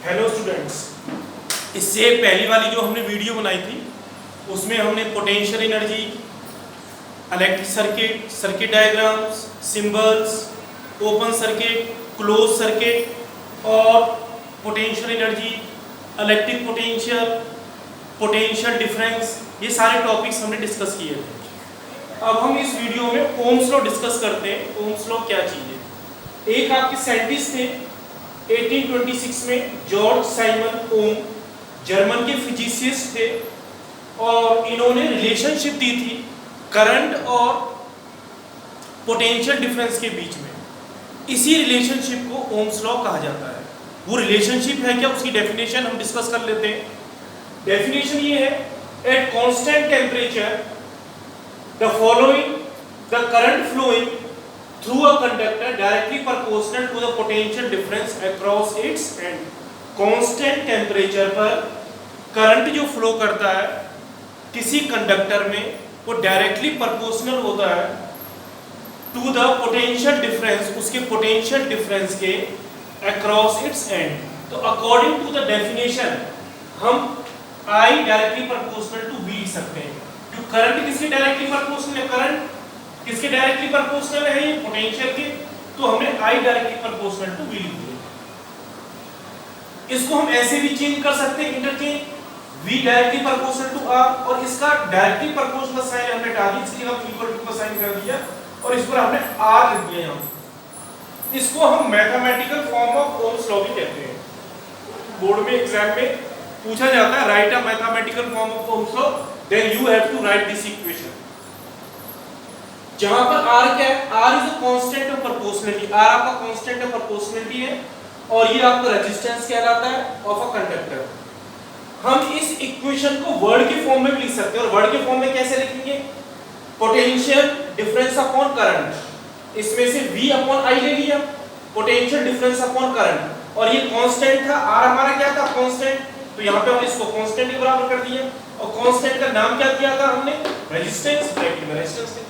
Hello students, इससे पहली वाली जो हमने वीडियो बनाई थी उसमें हमने potential energy, electric circuit, circuit diagrams, symbols, open circuit, close circuit और potential energy, electric potential, potential difference, ये सारे टॉपिक्स हमने डिस्कस किए थे। अब हम इस वीडियो में ओम्स लॉ डिस्कस करते हैं। ओम्स लॉ क्या चीज़ है? एक आपके साइंटिस्ट थे 1826 में, जॉर्ज साइमन ओम, जर्मन के फिजिसिस्ट थे और इन्होंने रिलेशनशिप दी थी करंट और पोटेंशियल डिफरेंस के बीच में। इसी रिलेशनशिप को ओम्स लॉ कहा जाता है। वो रिलेशनशिप है क्या, उसकी डेफिनेशन हम डिस्कस कर लेते हैं। डेफिनेशन ये है, at constant temperature the following the current flowing through a conductor directly proportional to the potential difference across its end। constant temperature पर करंट जो फ्लो करता है किसी कंडक्टर में वो डायरेक्टली प्रोपोर्शनल होता है टू द पोटेंशियल डिफरेंस, उसके पोटेंशियल डिफरेंस के अक्रॉस इट्स एंड। तो अकॉर्डिंग टू द डेफिनेशन हम I directly proportional to V लिख सकते हैं। जो करंट किसके डायरेक्टली प्रोपोर्शनल है, करंट किसके डायरेक्टली प्रोपोर्शनल है, ये पोटेंशियल के, तो हमने I directly proportional to V लिख दिया। इसको हम ऐसे भी चेंज कर सकते हैं, interchange, V directly proportional to R, और इसका डायरेक्टली प्रोपोर्शनल साइन हमने हटा दिया, इसलिए हम इक्वल टू का साइन कर दिया और इस पर हमने R लिख दिया यहाँ। इसको हम mathematical form of Ohm's law भी कहते हैं। बोर्ड में एग्जाम में पूछा जाता है, write a mathematical form of Ohm's law, then you have to write this equation. जहां पर R क्या है, R is a constant of proportionality, R आपका कांस्टेंट ऑफ प्रोपोर्शनलिटी है और ये आपका रेजिस्टेंस कहलाता है ऑफ अ कंडक्टर। हम इस इक्वेशन को वर्ड के फॉर्म में भी लिख सकते हैं, और वर्ड के फॉर्म में कैसे लिखेंगे, पोटेंशियल डिफरेंस अपॉन करंट, इसमें से V अपॉन I ले लिया, पोटेंशियल डिफरेंस अपॉन करंट, और ये कांस्टेंट था, R हमारा क्या था, कांस्टेंट, तो यहाँ पे हमने इसको कांस्टेंट के बराबर कर दिया और कांस्टेंट का नाम क्या दिया था हमने, रेजिस्टेंस, ब्रैकेट में रेजिस्टेंस लिख दिया।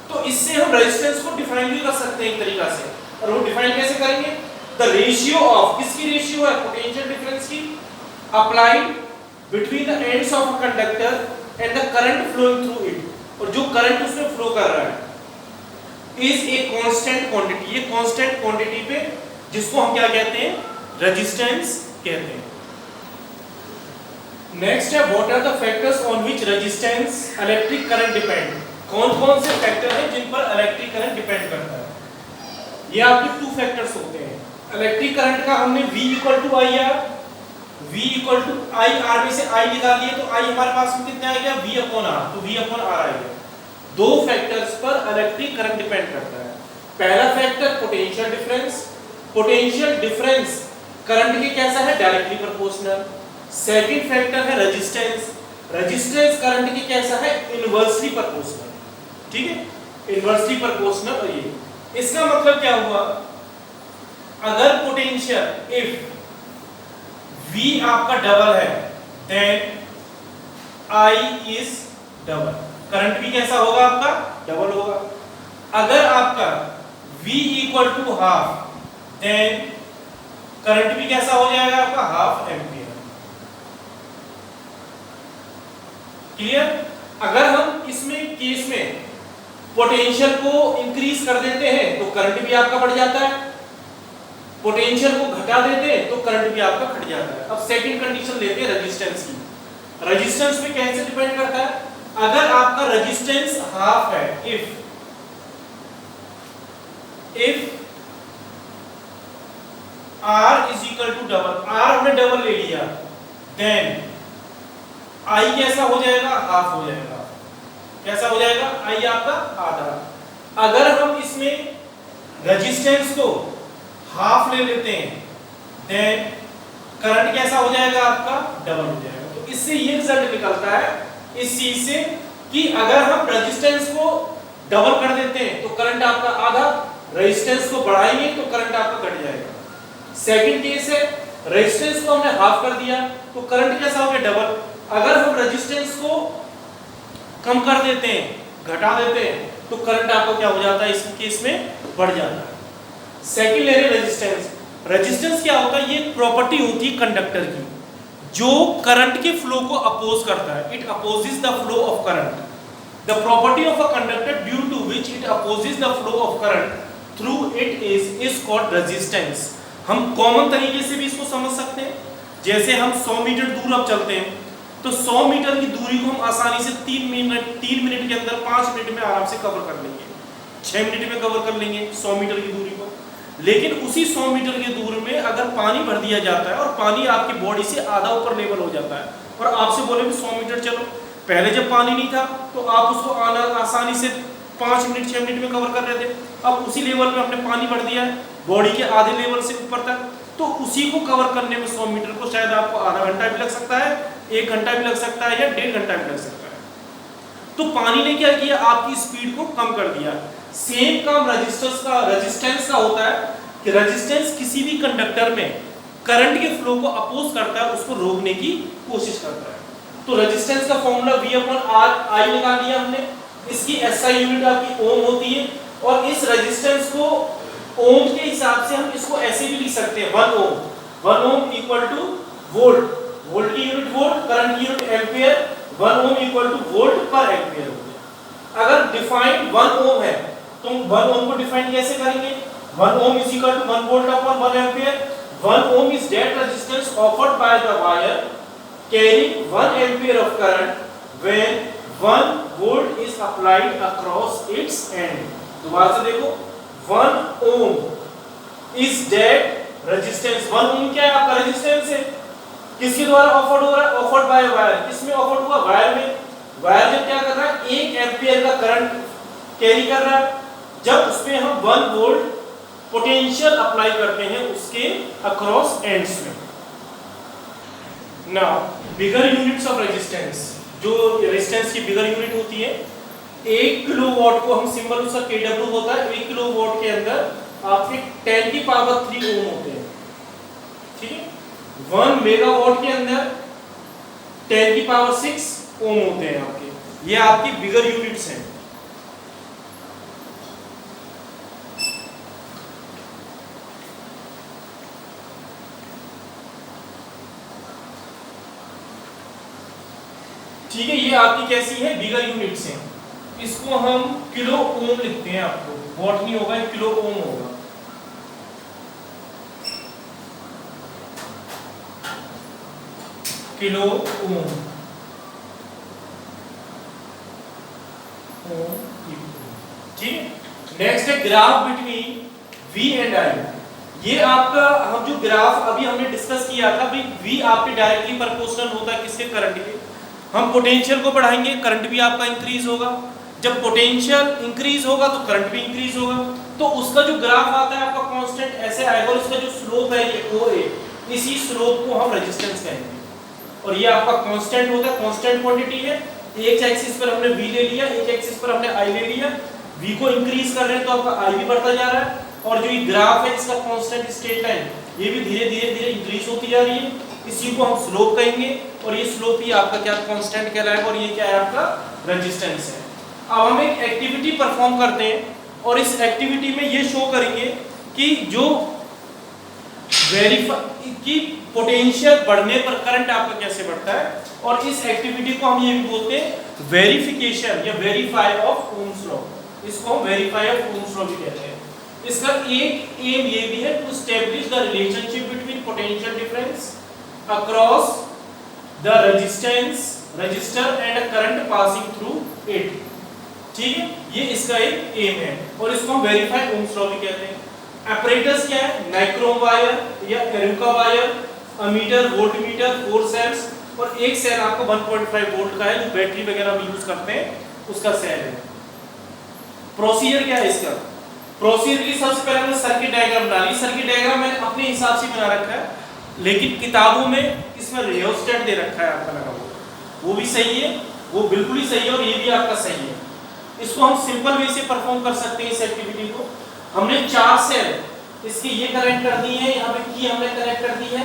तो इससे हम रेजिस्टेंस को डिफाइन भी कर सकते हैं एक तरीका से, और वो डिफाइन कैसे करेंगे, द रेशियो ऑफ, किसकी रेशियो है, पोटेंशियल डिफरेंस की, applied between the ends of a conductor and the current flowing through it, और जो करंट उसमें फ्लो कर रहा है इज ए कांस्टेंट क्वांटिटी, ये कांस्टेंट क्वांटिटी पे, जिसको हम क्या कहते हैं, रेजिस्टेंस कहते हैं। नेक्स्ट है, what are the factors on which resistance electric current depend. कौन कौन से फैक्टर हैं जिन पर इलेक्ट्रिक करंट डिपेंड करता है। ये आपके टू फैक्टर्स होते हैं। इलेक्ट्रिक करंट का हमने V equal to I R, V equal to I R में से I निकाल लिए, तो I हमारे पास में कितना आ गया, V अपॉन आर, तो V अपॉन आर आ गया। दो फैक्टर्स पर इलेक्ट्रिक करंट डिपेंड करता है। पहला factor potential difference, potential difference current के कैसा है, डायरेक्टली प्रोपोर्शनल। सेकंड फैक्टर है रेजिस्टेंस, रेजिस्टेंस करंट के कैसा है, इनवर्सली प्रोपोर्शनल। ठीक है, इनवर्सली प्रोपोर्शनल। और ये इसका मतलब क्या हुआ, अगर पोटेंशियल इफ V आपका डबल है then I is double, current भी कैसा होगा, आपका डबल होगा। अगर आपका V equal to half then current भी कैसा हो जाएगा, आपका हाफ एम्पियर। क्लियर। अगर हम इसमें केस में पोटेंशियल को इंक्रीज कर देते हैं तो करंट भी आपका बढ़ जाता है, पोटेंशियल को घटा देते हैं तो करंट भी आपका घट जाता है। अब सेकंड कंडीशन लेते हैं रेजिस्टेंस की। रेजिस्टेंस पे कैसे डिपेंड करता है, अगर आपका रेजिस्टेंस हाफ है, if R is equal to double, R हमने डबल ले लिया, देन I कैसा हो जाएगा, हाफ हो जाएगा। कैसा हो जाएगा, I आपका आधा। अगर हम इसमें रेजिस्टेंस को हाफ ले लेते हैं देन करंट कैसा हो जाएगा, आपका डबल हो जाएगा। तो इससे ये रिजल्ट निकलता है इस चीज से कि अगर हम रेजिस्टेंस को डबल कर देते हैं तो करंट आपका आधा, रेजिस्टेंस को बढ़ाएंगे तो करंट आपका घट जाएगा। सेकंड केस है, रेजिस्टेंस को हमने हाफ कर दिया तो करंट कैसा हो गया, डबल। अगर हम रेजिस्टेंस को कम कर देते हैं, घटा देते हैं, तो करंट आपका क्या हो जाता है, इस केस में बढ़ जाता है। सेकंड ले रहे रेजिस्टेंस, रेजिस्टेंस क्या होता है? ये प्रॉपर्टी होती है कंडक्टर की जो करंट के फ्लो को अपोज करता है। It opposes the flow of current. The property of a conductor due to which it opposes the flow of current through it is called resistance. हम कॉमन तरीके से भी इसको समझ सकते हैं। जैसे हम 100 मीटर दूर अब चलते हैं तो 100 मीटर की दूरी को हम आसानी से 3 मिनट के अंदर 5 मिनट में आराम से कवर कर लेंगे, 6 मिनट में कवर कर लेंगे 100 मीटर की दूरी को। लेकिन उसी 100 मीटर की दूर में अगर पानी भर दिया जाता है और पानी आपकी बॉडी से आधा ऊपर लेवल हो जाता है और आपसे बोले भी 100 मीटर चलो, पहले जब पानी नहीं था तो आप उसको आसानी से 5 मिनट 6 मिनट में कवर कर रहे थे। अब उसी लेवल में आपने पानी भर दिया है बॉडी के आधे लेवल से ऊपर तक, तो उसी को कवर करने में 100 मीटर को शायद आपको आधा घंटा भी लग सकता है, 1 घंटा भी लग सकता है या 1.5 घंटा भी लग सकता है। तो पानी ने क्या किया? आपकी स्पीड को कम कर दिया। सेम काम रेजिस्टेंस का होता है कि रेजिस्टेंस किसी भी कंडक्टर में करंट के फ्लो को अपोज करता है, उसको रोकने की कोशिश करता है। तो रेजिस्टेंस का फॉर्मूला V/R निकाल दिया हमने। इसकी SI यूनिट आपकी ओम होती है और इस रेजिस्टेंस को ओम के हिसाब से हम इसको ऐसे भी लिख सकते हैं 1 ओम इक्वल टू वोल्ट, वोल्ट की यूनिट वोल्ट, करंट की यूनिट एम्पियर, 1 ओम इक्वल टू वोल्ट पर एम्पियर हो गया। अगर डिफाइंड 1 ओम है तो 1 ओम को डिफाइन कैसे करेंगे? 1 ohm is equal to 1 volt upon 1 ampere. 1 ohm is that resistance offered by the wire carrying 1 ampere of current when 1 volt is applied across its end. दोबारा से देखो, 1 ohm is that resistance. 1 ohm क्या है? आपका resistance है। किसके द्वारा offered हो रहा है? Offered by wire. किसमें ऑफर्ड हुआ? वायर में। वायर जब क्या कर रहा है? 1 एम्पियर का करंट कैरी कर रहा है। जब उसमें हम 1 वोल्ट पोटेंशियल अप्लाई करते हैं उसके अक्रॉस एंड्स में। Now bigger units of resistance, जो रेजिस्टेंस की बिगर यूनिट होती है, 1 किलोवाट को हम सिंबल उसका kW होता है। 1 किलोवाट के अंदर आपके 10 की पावर 3 ओम होते हैं, ठीक है। 1 मेगावाट के अंदर 10 की पावर 6 ओम होते हैं आपके। ये आपकी बिगर यूनिट्स हैं। ठीक है, ये आपकी कैसी है? बिगर यूनिट्स हैं। इसको हम किलो ओम लिखते हैं, आपको वॉट नहीं होगा, किलो ओम होगा। किलो ओम, ठीक है। नेक्स्ट है graph between V and I। ये आपका हम जो ग्राफ अभी हमने डिस्कस किया था, V आपके डायरेक्टली प्रोपोर्शनल होता है किसके? करंट के। हम पोटेंशियल को बढ़ाएंगे, करंट भी आपका इंक्रीज होगा। जब पोटेंशियल इंक्रीज होगा तो करंट भी इंक्रीज होगा। तो उसका जो ग्राफ आता है आपका कांस्टेंट ऐसे आएगा और इसका जो स्लोप है ये OA, इसी स्लोप को हम रेजिस्टेंस कहेंगे। और ये आपका कांस्टेंट होता है, कांस्टेंट क्वांटिटी है। एक एक्सिस पर हमने V ले लिया, एक एक्सिस पर हमने I ले लिया। V को इंक्रीज कर रहे हैं तो आपका I भी बढ़ता जा रहा है और जो ये ग्राफ है इसका कांस्टेंट स्ट्रेट लाइन ये भी धीरे धीरे इंक्रीज होती जा रही है। इसी को हम स्लोप कहेंगे और ये स्लोप ही आपका क्या? कांस्टेंट कहलाएगा और ये क्या है? आपका रेजिस्टेंस है। अब हम एक एक्टिविटी परफॉर्म करते हैं और इस एक्टिविटी में ये शो करेंगे कि जो वेरीफाई की पोटेंशियल बढ़ने पर करंट आपका कैसे बढ़ता है। और इस एक्टिविटी को हम ये भी बोलते हैं वेरिफिकेशन या वेरीफाई ऑफ ओम्स लॉ। इसको हम वेरीफाई ऑफ ओम्स लॉ भी कहते हैं। इसका एक एम ये भी है to establish the relationship between potential difference across the resistor and a current passing through it, ठीक है। ये इसका एक एम है और इसको हम वेरीफाई ओम्स लॉ भी कहते हैं। apparatus क्या है? नाइक्रोम वायर या एरुका वायर, अमीटर, वोल्टमीटर, 4 सेल्स और एक सेल आपको 1.5 वोल्ट का है जो बैटरी वगैरह में यूज करते हैं, उसका सेल है। प्रोसीजर क्या है इसका? प्रोसीजर की सबसे पहले हमने सर्किट डायग्राम डाली। सर्किट डायग्राम मैंने अपने हिसाब से बना रखा है, लेकिन किताबों में इसमें रियोस्टेट दे रखा है आपका लगा हुआ, वो भी सही है, वो बिल्कुल ही सही है और ये भी आपका सही है। इसको हम सिंपल वे से परफॉर्म कर सकते हैं। इस एक्टिविटी को हमने 4 सेल इसकी ये कनेक्ट कर दी है, यहाँ पे की हमने कनेक्ट कर दी है।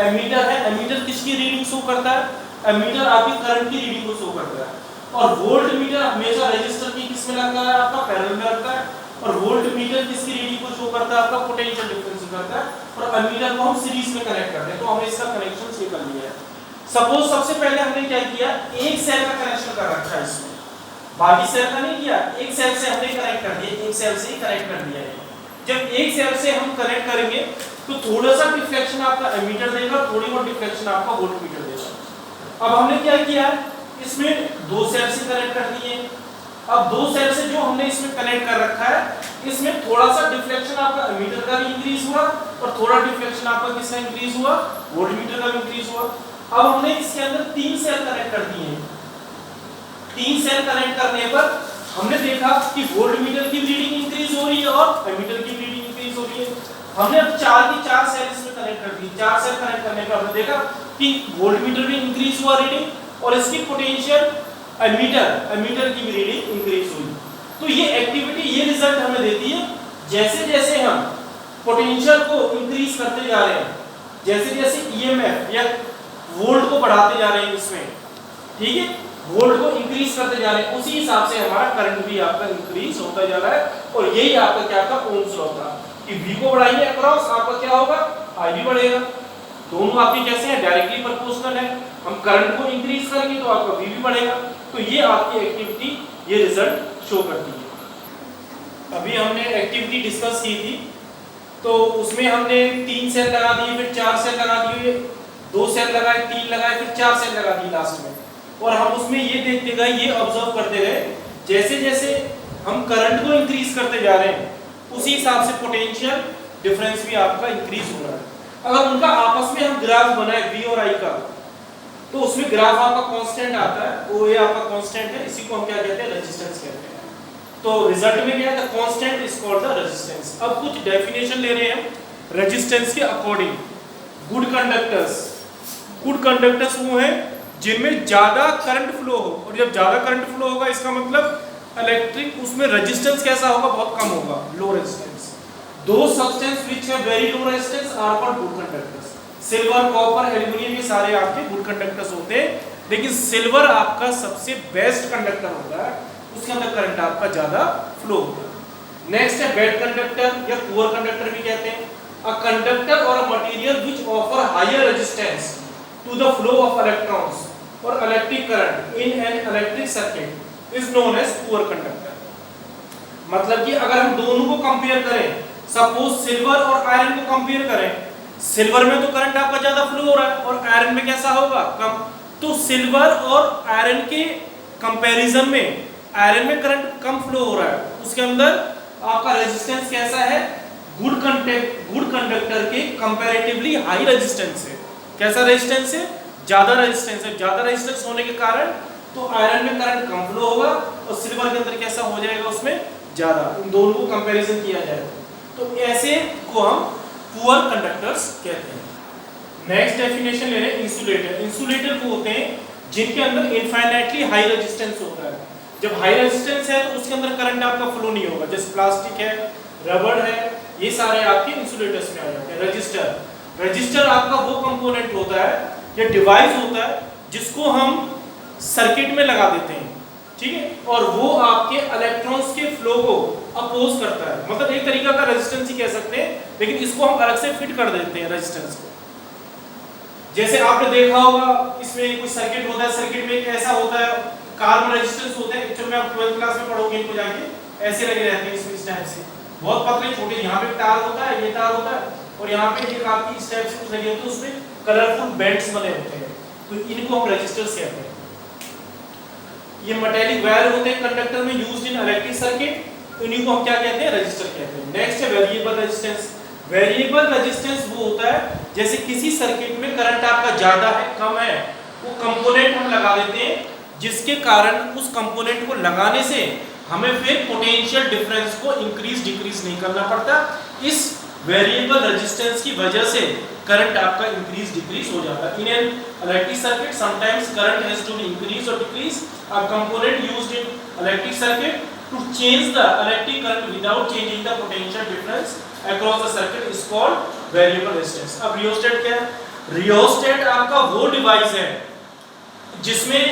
एमीटर है, एमीटर किसकी रीडिंग शो करता है? एमीटर आपकी करंट की रीडिंग को शो करता है। और वोल्ट मीटर हमेशा रजिस्टर की किसमें लगता है? आपका पैरेलल में लगता है। और वोल्ट मीटर किसकी रीडिंग को शो करता है? आपका पोटेंशियल डिफरेंस करता है, और एमीटर को हम सीरीज में कनेक्ट करते हैं। तो हमने इसका कनेक्शन से कर लिया है। सपोज सबसे पहले हमने क्या किया, एक सेल का कनेक्शन कर रखा है इसमें, बाकी सेल का नहीं किया, एक सेल से हमने कनेक्ट कर दिया, एक सेल से ही कनेक्ट कर दिया है। जब एक सेल से हम कनेक्ट करेंगे तो थोड़ा सा डिफ्लेक्शन आपका एमीटर देगा, थोड़ी बहुत डिफ्लेक्शन आपका वोल्टमीटर देगा। अब हमने क्या किया, इसमें दो सेल से कनेक्ट कर दिए। अब दो सेल से जो हमने इसमें कनेक्ट कर रखा है, इसमें थोड़ा सा डिफ्लेक्शन आपका एमीटर का भी इंक्रीज हुआ, और थोड़ा डिफ्लेक्शन आपका किसका इंक्रीज हुआ, वोल्टमीटर का भी इंक्रीज हुआ। अब हमने इसके अंदर तीन सेल कनेक्ट कर दिए हैं। तीन सेल कनेक्ट करने पर हमने देखा कि वोल्टमीटर की रीडिंग इंक्रीज हो रही है और एमीटर की रीडिंग इंक्रीज हो रही है। हमने अब चार की चार सेल इसमें कनेक्ट कर दी। चार सेल कनेक्ट करने पर हमने देखा कि वोल्टमीटर भी इंक्रीज हुआ रीडिंग, और इसकी पोटेंशियल एमीटर की भी रीडिंग इंक्रीज हुई। तो ये एक्टिविटी, ये रिजल्ट हमें देती है, जैसे जैसे हम पोटेंशियल को इंक्रीज करते जा रहे हैं, जैसे जैसे ईएमएफ या वोल्ट को बढ़ाते जा रहे हैं इसमें, ठीक है, वोल्ट को इंक्रीज करते जा रहे हैं, उसी हिसाब से हमारा करंट भी आपका इंक्रीज होता जा रहा है। और यही आपका क्या था, ओम्स लॉ था कि V को बढ़ाएंगे अक्रॉस, आपका क्या होगा, I भी बढ़ेगा। दोनों आपके कैसे हैं, डायरेक्टली प्रोपोर्शनल है। हम करंट को इंक्रीज करेंगे तो आपका V भी बढ़ेगा। तो ये आपकी एक्टिविटी, ये रिजल्ट शो करती है। अभी हमने एक्टिविटी डिस्कस की थी, तो उसमें हमने 3 सेल लगा दिए, फिर 4 सेल लगा दिए, 2 सेल लगाए, 3 लगाए, फिर 4 सेल लगा दिए लास्ट में। और हम उसमें ये देखते गए, ये ऑब्जर्व करते गए, जैसे जैसे हम करंट को इंक्रीज करते जा रहे हैं, उसी हिसाब से पोटेंशियल डिफरेंस भी आपका इंक्रीज हो रहा है। अगर उनका आपस में हम ग्राफ बनाए V और I का, तो उसमें ग्राफ आपका कांस्टेंट आता है, वो ये आपका कांस्टेंट है, इसी को हम क्या कहते हैं, रेजिस्टेंस कहते हैं। तो रिजल्ट में क्या है, the constant is called the resistance. अब कुछ डेफिनेशन ले रहे हैं रेजिस्टेंस के अकॉर्डिंग। गुड कंडक्टर्स वो हैं जिनमें ज्यादा करंट फ्लो हो, और जब ज्यादा करंट फ्लो होगा इसका मतलब इलेक्ट्रिक, उसमें रेजिस्टेंस कैसा होगा, बहुत कम होगा, लो रेजिस्टेंस। दो substance which have very low resistance R called good conductors. Silver, copper, aluminium, ये सारे आपके गुड कंडक्टर्स होते हैं, लेकिन सिल्वर आपका सबसे बेस्ट कंडक्टर होता है, उसके अंदर करंट आपका ज्यादा फ्लो होता है। नेक्स्ट है बैड कंडक्टर या पुअर कंडक्टर भी कहते हैं। अ कंडक्टर और a material which offer higher resistance to the flow of electrons और electric current in an electric circuit is known as poor conductor. मतलब कि अगर हम दोनों को कंपेयर करें, सपोज सिल्वर और आयरन को कंपेयर करें, सिल्वर में तो करंट आपका ज्यादा फ्लो हो रहा है और आयरन में कैसा होगा, कम। तो सिल्वर और आयरन के कंपैरिजन में आयरन में करंट कम फ्लो हो रहा है, उसके अंदर आपका रेजिस्टेंस कैसा है, गुड कंडक्टर के कंपैरेटिवली हाई रेजिस्टेंस है। कैसा रेजिस्टेंस है, ज्यादा रेजिस्टेंस है। ज्यादा रेजिस्टेंस होने के कारण तो आयरन में करंट कम फ्लो होगा और सिल्वर के अंदर कैसा हो जाएगा, उसमें ज्यादा। इन दोनों को कंपैरिजन किया जाए तो ऐसे को हम पुअर कंडक्टर्स कहते हैं। नेक्स्ट डेफिनेशन ले रहे हैं इंसुलेटर। इंसुलेटर वो होते हैं जिनके अंदर इनफाइनाइटली हाई रेजिस्टेंस होता है। जब हाई रेजिस्टेंस है तो उसके अंदर करंट आपका फ्लो नहीं होगा, जैसे प्लास्टिक है, रबड़ है, ये सारे आपके इंसुलेटर्स में आ जाते हैं। रजिस्टर आपका वो कंपोनेंट होता है या डिवाइस होता है जिसको हम सर्किट में लगा देते हैं, ठीक है, और वो आपके इलेक्ट्रॉन्स के फ्लो को अपोज करता है। मतलब एक तरीका का रेजिस्टेंस ही कह सकते हैं, लेकिन इसको हम अलग से फिट कर देते हैं रेजिस्टेंस को। जैसे आपने देखा होगा, इसमें कुछ सर्किट होता है, सर्किट में एक ऐसा होता है, कार में रेजिस्टेंस होते हैं, एक्चुअली में आप 12th क्लास में पढ़ोगे इनको जाके, ऐसे लगे रहते हैं इसमें, इस टाइप से, बहुत पतले छोटे, यहाँ पे तार होता है, ये तार होता है, और यहाँ पे एक आपकी इस टाइप से कुछ लगे होते हैं, उसमें कलरफुल बैंड्स बने होते हैं, तो इनको हम रेजिस्टर्स कहते हैं। ये मेटालिक वायर होते हैं कंडक्टर में यूज्ड इन इलेक्ट्रिक सर्किट, तो इन्हीं को हम क्या कहते हैं, रजिस्टर कहते हैं। नेक्स्ट है वेरिएबल रेजिस्टेंस। वेरिएबल रेजिस्टेंस वो होता है जैसे किसी सर्किट में करंट आपका ज्यादा है, कम है, वो कंपोनेंट हम लगा देते हैं, जिसके कारण उस कंपोनेंट को लगाने से हमें फिर पोटेंशियल डिफरेंस को इंक्रीज डिक्रीज नहीं करना पड़ता। इस वेरिएबल रेजिस्टेंस की वजह से करंट आपका इंक्रीज डिक्रीज हो जाता है। In an electric circuit sometimes current has to be increase और decrease. A component used in electric circuit to change the electric current without changing the potential difference across the circuit is called variable resistance. अब rheostat क्या है? Rheostat आपका वो device है जिसमें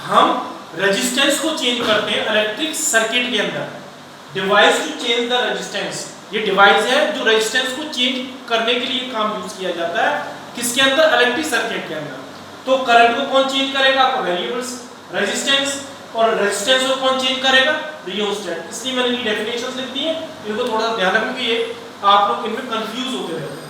हम resistance को चेंज करते हैं इलेक्ट्रिक सर्किट के अंदर। Device to change the resistance, ये डिवाइस है जो रेजिस्टेंस को चेंज करने के लिए काम यूज किया जाता है, किसके अंदर, इलेक्ट्रिक सर्किट के अंदर। तो करंट को कौन चेंज करेगा, आपका वेरिएबल्स रेजिस्टेंस, और रेजिस्टेंस को कौन चेंज करेगा, रियोस्टेट। इसलिए मैंने ये डेफिनेशंस लिख दी है, इनको थोड़ा ध्यान रखना कि ये आप लोग इनमें कंफ्यूज होते रहते हैं।